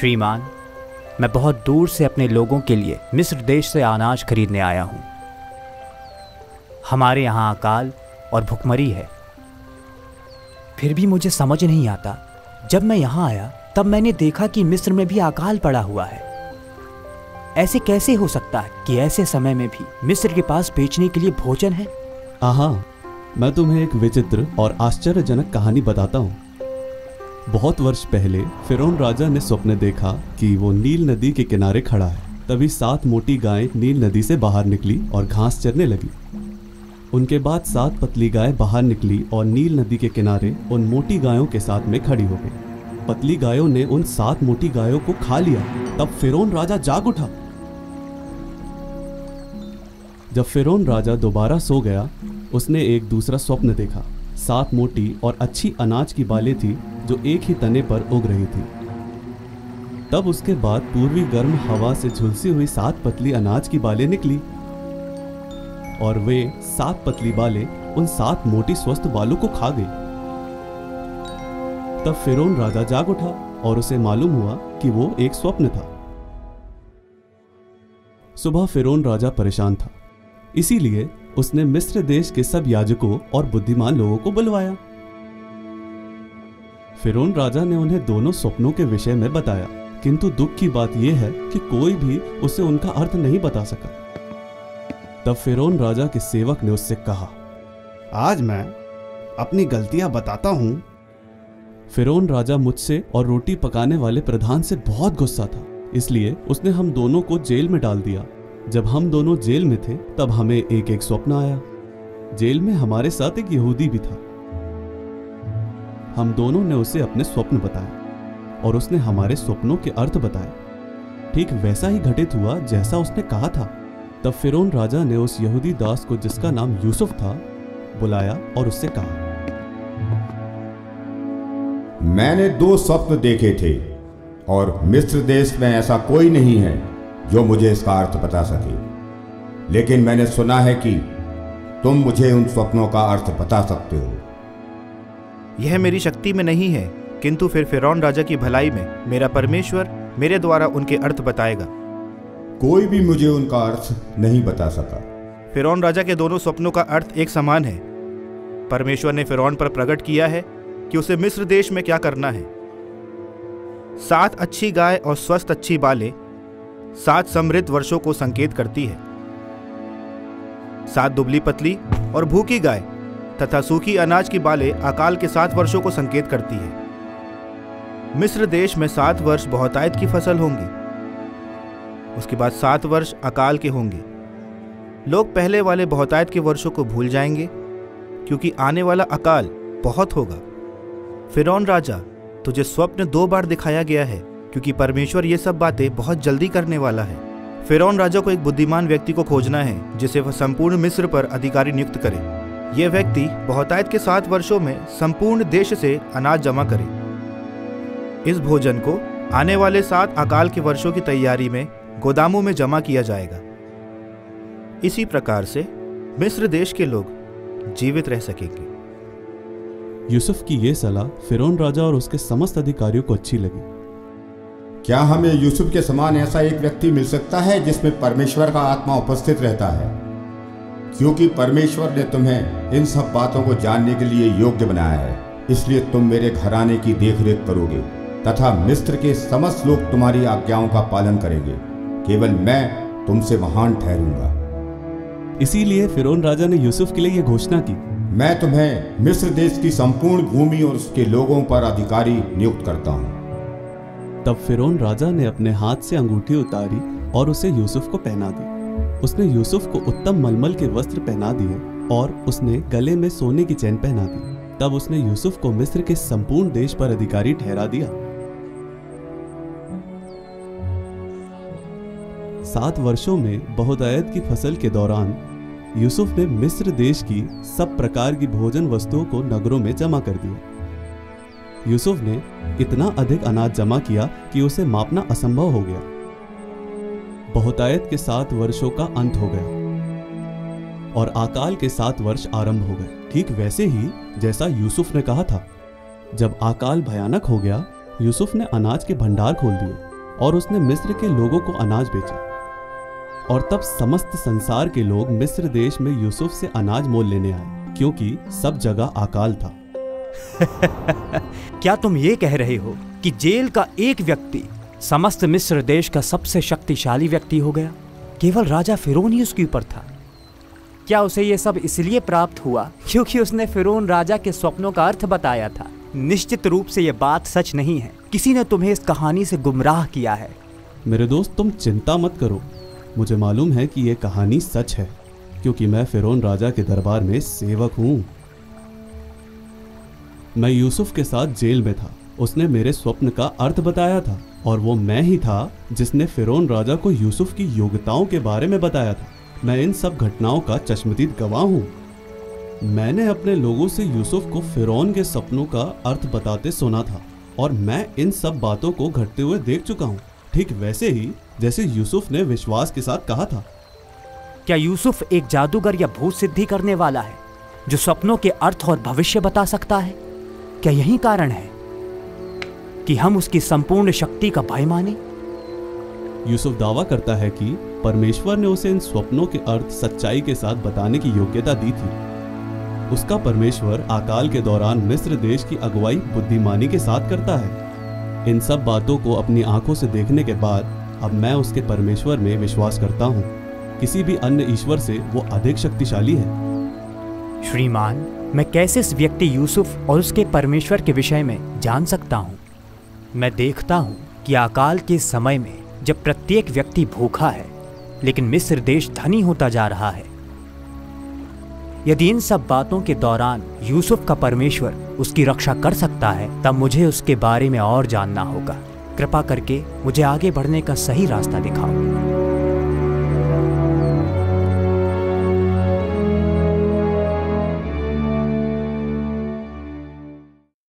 श्रीमान, मैं बहुत दूर से अपने लोगों के लिए मिस्र देश से अनाज खरीदने आया हूँ। हमारे यहाँ अकाल और भुखमरी है। फिर भी मुझे समझ नहीं आता, जब मैं यहाँ आया तब मैंने देखा कि मिस्र में भी अकाल पड़ा हुआ है। ऐसे कैसे हो सकता है कि ऐसे समय में भी मिस्र के पास बेचने के लिए भोजन है? आहा, मैं तुम्हें एक विचित्र और आश्चर्यजनक कहानी बताता हूँ। बहुत वर्ष पहले फिरौन राजा ने स्वप्न देखा कि वो नील नदी के किनारे खड़ा है। तभी 7 मोटी गायें नील नदी से बाहर निकली और घास चरने लगी। उनके बाद 7 पतली गायें बाहर निकली और नील नदी के किनारे उन मोटी गायों के साथ में खड़ी हो गई। पतली गायों ने उन 7 मोटी गायों को खा लिया। तब फिरौन राजा जाग उठा। जब फिरौन राजा दोबारा सो गया, उसने एक दूसरा स्वप्न देखा। 7 मोटी और अच्छी अनाज की बालें थी जो एक ही तने पर उग रही थी। तब उसके बाद पूर्वी गर्म हवा से झुलसी हुई 7 पतली अनाज की बालें निकली और वे 7 पतली बालें उन 7 मोटी स्वस्थ बालों को खा गई। तब फिरौन राजा जाग उठा और उसे मालूम हुआ कि वो एक स्वप्न था। सुबह फिरौन राजा परेशान था, इसीलिए उसने मिस्र देश के सब याजकों और बुद्धिमान लोगों को बुलवाया। फिरौन राजा ने उन्हें दोनों स्वप्नों के विषय में बताया, किंतु दुख की बात यह है कि कोई भी उसे उनका अर्थ नहीं बता सका। तब फिरौन राजा के सेवक ने उससे कहा, आज मैं अपनी गलतियां बताता हूं। फिरौन राजा मुझसे और रोटी पकाने वाले प्रधान से बहुत गुस्सा था, इसलिए उसने हम दोनों को जेल में डाल दिया। जब हम दोनों जेल में थे तब हमें एक एक स्वप्न आया। जेल में हमारे साथ एक यहूदी भी था। हम दोनों ने उसे अपने स्वप्न बताए और उसने हमारे स्वप्नों के अर्थ बताए। ठीक वैसा ही घटित हुआ जैसा उसने कहा था। तब फिरौन राजा ने उस यहूदी दास को, जिसका नाम यूसुफ था, बुलाया और उससे कहा, मैंने 2 स्वप्न देखे थे और मिस्र देश में ऐसा कोई नहीं है जो मुझे इसका अर्थ बता सके। लेकिन मैंने सुना है कि तुम मुझे उन स्वप्नों का अर्थ बता सकते हो। यह मेरी शक्ति में नहीं है, किंतु फिर फिरौन राजा की भलाई में मेरा परमेश्वर मेरे द्वारा उनके अर्थ बताएगा। कोई भी मुझे उनका अर्थ नहीं बता सका। फिरौन राजा के दोनों स्वप्नों का अर्थ एक समान है। परमेश्वर ने फिरौन पर प्रकट किया है कि उसे मिस्र देश में क्या करना है। 7 अच्छी गाय और स्वस्थ अच्छी बालें 7 समृद्ध वर्षों को संकेत करती है। 7 दुबली पतली और भूखी गाय तथा सूखी अनाज की बालें अकाल के 7 वर्षों को संकेत करती है। मिस्र देश में 7 वर्ष बहुतायत की फसल होंगी, उसके बाद 7 वर्ष अकाल के होंगे। लोग पहले वाले बहुतायत के वर्षों को भूल जाएंगे, क्योंकि आने वाला अकाल बहुत होगा। फिरौन राजा, तुझे स्वप्न 2 बार दिखाया गया है, क्योंकि परमेश्वर ये सब बातें बहुत जल्दी करने वाला है। फिरौन राजा को एक बुद्धिमान व्यक्ति को खोजना है, जिसे वह संपूर्ण मिस्र पर अधिकारी नियुक्त करे। यह व्यक्ति बहुतायत के 7 वर्षों में संपूर्ण देश से अनाज जमा करे। इस भोजन को आने वाले 7 अकाल के वर्षों की तैयारी में गोदामों में जमा किया जाएगा। इसी प्रकार से मिस्र देश के लोग जीवित रह सकेंगे। यूसुफ की यह सलाह फिरौन राजा और उसके समस्त अधिकारियों को अच्छी लगी। क्या हमें यूसुफ के समान ऐसा एक व्यक्ति मिल सकता है जिसमें परमेश्वर का आत्मा उपस्थित रहता है? क्योंकि परमेश्वर ने तुम्हें इन सब बातों को जानने के लिए योग्य बनाया है, इसलिए तुम मेरे घराने की देखरेख करोगे तथा मिस्र के समस्त लोग तुम्हारी आज्ञाओं का पालन करेंगे। केवल मैं तुमसे महान ठहरूंगा। इसीलिए फिरौन राजा ने यूसुफ के लिए यह घोषणा की, मैं तुम्हें मिस्र देश की संपूर्ण भूमि और उसके लोगों पर अधिकारी नियुक्त करता हूँ। तब फिरौन राजा ने अपने हाथ से अंगूठी उतारी और उसे यूसुफ को पहना दी। उसने यूसुफ को उत्तम मलमल के वस्त्र पहना दिए और उसने गले में सोने की चैन पहना दी। तब उसने यूसुफ को मिस्र के संपूर्ण देश पर अधिकारी ठहरा दिया। 7 वर्षों में बहुतायत की फसल के दौरान यूसुफ ने मिस्र देश की सब प्रकार की भोजन वस्तुओं को नगरों में जमा कर दिया। यूसुफ ने इतना अधिक अनाज जमा किया कि उसे मापना असंभव हो गया। बहुतायत के 7 वर्षों का अंत हो गया और अकाल के 7 वर्ष आरंभ हो गए, ठीक वैसे ही जैसा यूसुफ ने कहा था। जब अकाल भयानक हो गया, यूसुफ ने अनाज के भंडार खोल दिए और उसने मिस्र के लोगों को अनाज बेचा। और तब समस्त संसार के लोग मिस्र देश में यूसुफ से अनाज मोल लेने आए, क्योंकि सब जगह अकाल था। क्या तुम ये कह रहे हो कि जेल का एक व्यक्ति समस्त मिस्र देश का सबसे शक्तिशाली व्यक्ति हो गया? केवल राजा फिरौन ही उसके ऊपर था। क्या उसे ये सब इसलिए प्राप्त हुआ क्योंकि उसने फिरौन राजा के स्वप्नों का अर्थ बताया था? निश्चित रूप से यह बात सच नहीं है। किसी ने तुम्हें इस कहानी से गुमराह किया है। मेरे दोस्त, तुम चिंता मत करो। मुझे मालूम है कि यह कहानी सच है, क्योंकि मैं फिरौन राजा के दरबार में सेवक हूं। मैं यूसुफ के साथ जेल में था। उसने मेरे स्वप्न का अर्थ बताया था, और वो मैं ही था जिसने फिरौन राजा को यूसुफ की योग्यताओं के बारे में बताया था। मैं इन सब घटनाओं का चश्मदीद गवाह हूं। मैंने अपने लोगों से यूसुफ को फिरौन के सपनों का अर्थ बताते सुना था, और मैं इन सब बातों को घटते हुए देख चुका हूं, ठीक वैसे ही जैसे यूसुफ ने विश्वास के साथ कहा था। क्या यूसुफ एक जादूगर या भूत सिद्धि करने वाला है जो सपनों के अर्थ और भविष्य बता सकता है? क्या यही कारण है कि हम उसकी संपूर्ण शक्ति का भय माने? यूसुफ दावा करता है कि परमेश्वर ने उसे इन स्वप्नों के अर्थ सच्चाई के साथ बताने की योग्यता दी थी। उसका परमेश्वर अकाल के दौरान मिस्र देश की अगुवाई बुद्धिमानी के साथ करता है। इन सब बातों को अपनी आंखों से देखने के बाद अब मैं उसके परमेश्वर में विश्वास करता हूँ। किसी भी अन्य ईश्वर से वो अधिक शक्तिशाली है। श्रीमान, मैं कैसे इस व्यक्ति यूसुफ और उसके परमेश्वर के विषय में जान सकता हूँ? मैं देखता हूँ कि अकाल के समय में जब प्रत्येक व्यक्ति भूखा है, लेकिन मिस्र देश धनी होता जा रहा है। यदि इन सब बातों के दौरान यूसुफ का परमेश्वर उसकी रक्षा कर सकता है, तब मुझे उसके बारे में और जानना होगा। कृपा करके मुझे आगे बढ़ने का सही रास्ता दिखाओ।